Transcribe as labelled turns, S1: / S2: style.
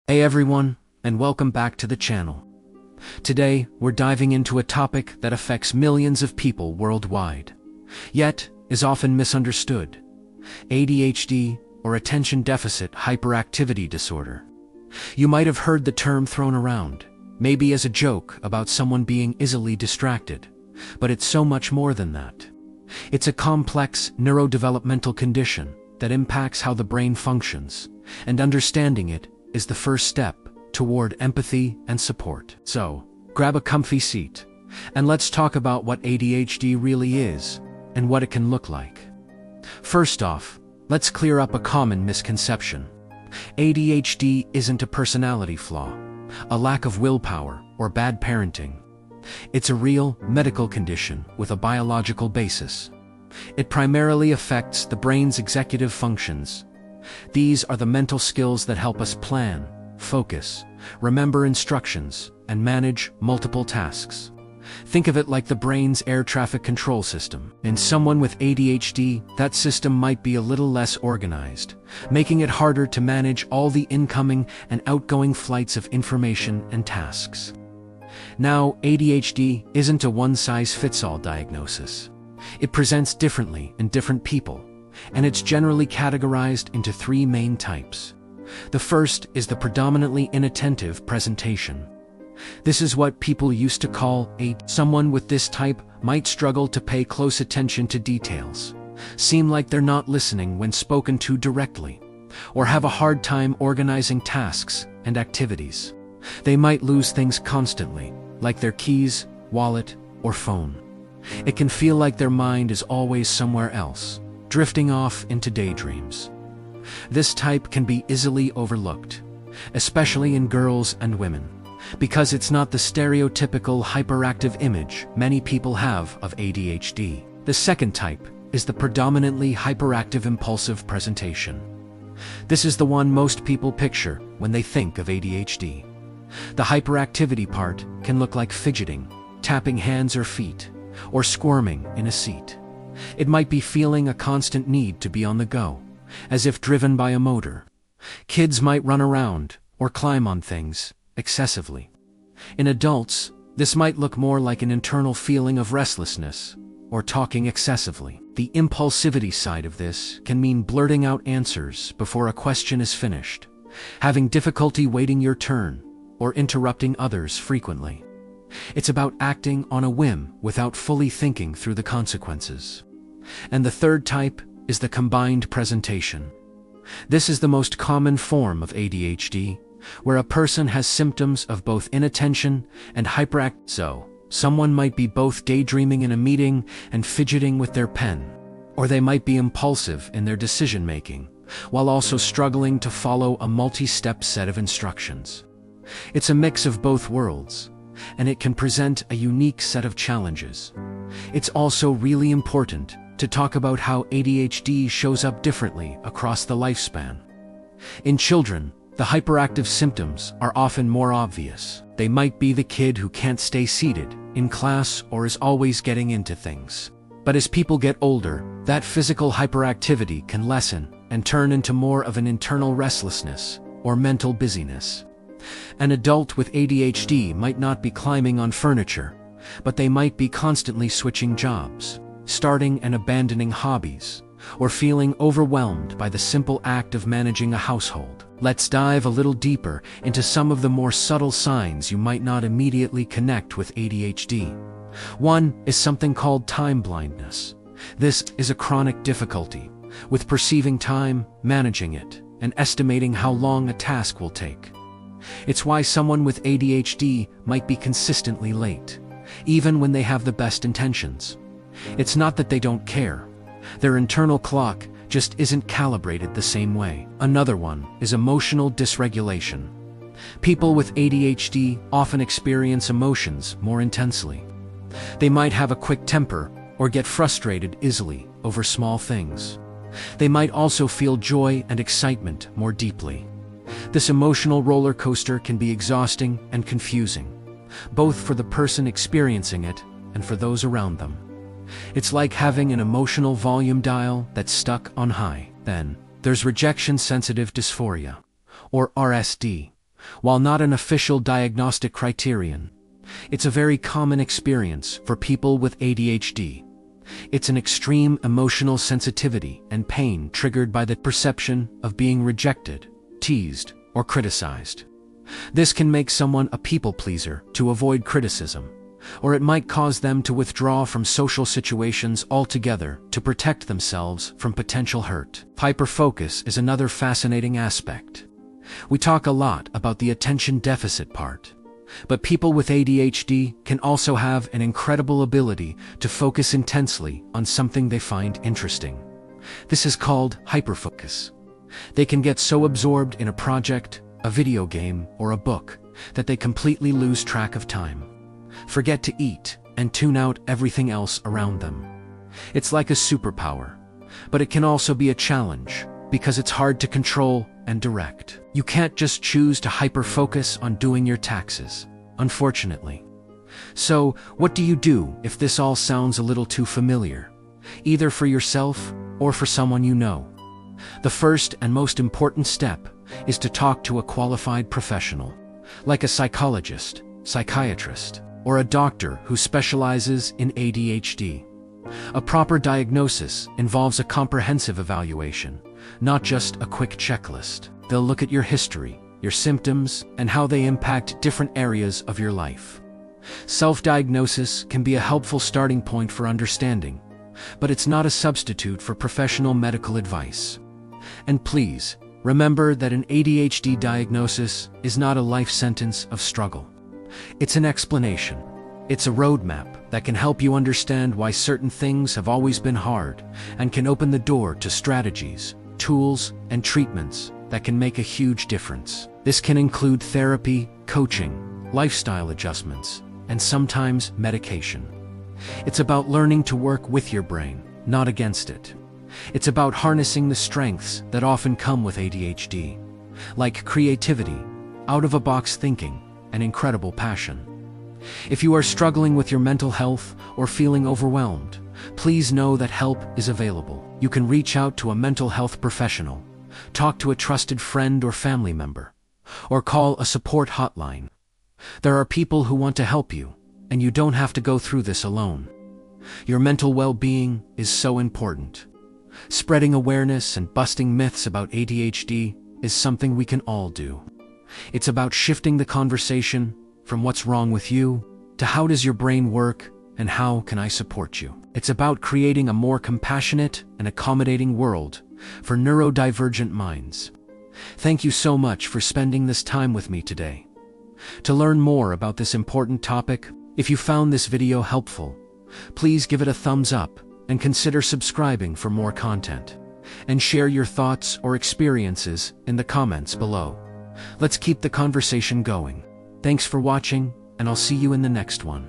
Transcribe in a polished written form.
S1: Hey everyone, and welcome back to the channel. Today, we're diving into a topic that affects millions of people worldwide, yet is often misunderstood: ADHD, or Attention Deficit Hyperactivity Disorder. You might have heard the term thrown around, maybe as a joke about someone being easily distracted, but it's so much more than that. It's a complex neurodevelopmental condition that impacts how the brain functions, and understanding it is the first step toward empathy and support. So, grab a comfy seat, and let's talk about what ADHD really is, and what it can look like. First off, let's clear up a common misconception. ADHD isn't a personality flaw, a lack of willpower, or bad parenting. It's a real, medical condition with a biological basis. It primarily affects the brain's executive functions. These are the mental skills that help us plan, focus, remember instructions, and manage multiple tasks. Think of it like the brain's air traffic control system. In someone with ADHD, that system might be a little less organized, making it harder to manage all the incoming and outgoing flights of information and tasks. Now, ADHD isn't a one-size-fits-all diagnosis. It presents differently in different people, and it's generally categorized into three main types. The first is the predominantly inattentive presentation. This is what people used to call someone with this type might struggle to pay close attention to details, seem like they're not listening when spoken to directly, or have a hard time organizing tasks and activities. They might lose things constantly, like their keys, wallet, or phone. It can feel like their mind is always somewhere else, drifting off into daydreams. This type can be easily overlooked, especially in girls and women, because it's not the stereotypical hyperactive image many people have of ADHD. The second type is the predominantly hyperactive impulsive presentation. This is the one most people picture when they think of ADHD. The hyperactivity part can look like fidgeting, tapping hands or feet, or squirming in a seat. It might be feeling a constant need to be on the go, as if driven by a motor. Kids might run around or climb on things excessively. In adults, this might look more like an internal feeling of restlessness or talking excessively. The impulsivity side of this can mean blurting out answers before a question is finished, having difficulty waiting your turn, or interrupting others frequently. It's about acting on a whim without fully thinking through the consequences. And the third type is the combined presentation. This is the most common form of ADHD, where a person has symptoms of both inattention and hyperactivity. So, someone might be both daydreaming in a meeting and fidgeting with their pen, or they might be impulsive in their decision-making, while also struggling to follow a multi-step set of instructions. It's a mix of both worlds, and it can present a unique set of challenges. It's also really important to talk about how ADHD shows up differently across the lifespan. In children, the hyperactive symptoms are often more obvious. They might be the kid who can't stay seated in class or is always getting into things. But as people get older, that physical hyperactivity can lessen and turn into more of an internal restlessness or mental busyness. An adult with ADHD might not be climbing on furniture, but they might be constantly switching jobs, starting and abandoning hobbies, or feeling overwhelmed by the simple act of managing a household. Let's dive a little deeper into some of the more subtle signs you might not immediately connect with ADHD. One is something called time blindness. This is a chronic difficulty with perceiving time, managing it, and estimating how long a task will take. It's why someone with ADHD might be consistently late, even when they have the best intentions. It's not that they don't care. Their internal clock just isn't calibrated the same way. Another one is emotional dysregulation. People with ADHD often experience emotions more intensely. They might have a quick temper or get frustrated easily over small things. They might also feel joy and excitement more deeply. This emotional roller coaster can be exhausting and confusing, both for the person experiencing it and for those around them. It's like having an emotional volume dial that's stuck on high. Then, there's rejection-sensitive dysphoria, or RSD, While not an official diagnostic criterion, it's a very common experience for people with ADHD. It's an extreme emotional sensitivity and pain triggered by the perception of being rejected, teased, or criticized. This can make someone a people pleaser to avoid criticism, or it might cause them to withdraw from social situations altogether to protect themselves from potential hurt. Hyperfocus is another fascinating aspect. We talk a lot about the attention deficit part, but people with ADHD can also have an incredible ability to focus intensely on something they find interesting. This is called hyperfocus. They can get so absorbed in a project, a video game, or a book that they completely lose track of time, forget to eat, and tune out everything else around them. It's like a superpower, but it can also be a challenge because it's hard to control and direct. You can't just choose to hyper-focus on doing your taxes, unfortunately. So, what do you do if this all sounds a little too familiar, either for yourself or for someone you know? The first and most important step is to talk to a qualified professional, like a psychologist, psychiatrist, or a doctor who specializes in ADHD. A proper diagnosis involves a comprehensive evaluation, not just a quick checklist. They'll look at your history, your symptoms, and how they impact different areas of your life. Self-diagnosis can be a helpful starting point for understanding, but it's not a substitute for professional medical advice. And please, remember that an ADHD diagnosis is not a life sentence of struggle. It's an explanation. It's a roadmap that can help you understand why certain things have always been hard and can open the door to strategies, tools, and treatments that can make a huge difference. This can include therapy, coaching, lifestyle adjustments, and sometimes medication. It's about learning to work with your brain, not against it. It's about harnessing the strengths that often come with ADHD, like creativity, out-of-the-box thinking, and incredible passion. If you are struggling with your mental health or feeling overwhelmed, please know that help is available. You can reach out to a mental health professional, talk to a trusted friend or family member, or call a support hotline. There are people who want to help you, and you don't have to go through this alone. Your mental well-being is so important. Spreading awareness and busting myths about ADHD is something we can all do. It's about shifting the conversation from what's wrong with you to how does your brain work and how can I support you. It's about creating a more compassionate and accommodating world for neurodivergent minds. Thank you so much for spending this time with me today. To learn more about this important topic, if you found this video helpful, please give it a thumbs up and consider subscribing for more content. And share your thoughts or experiences in the comments below. Let's keep the conversation going. Thanks for watching, and I'll see you in the next one.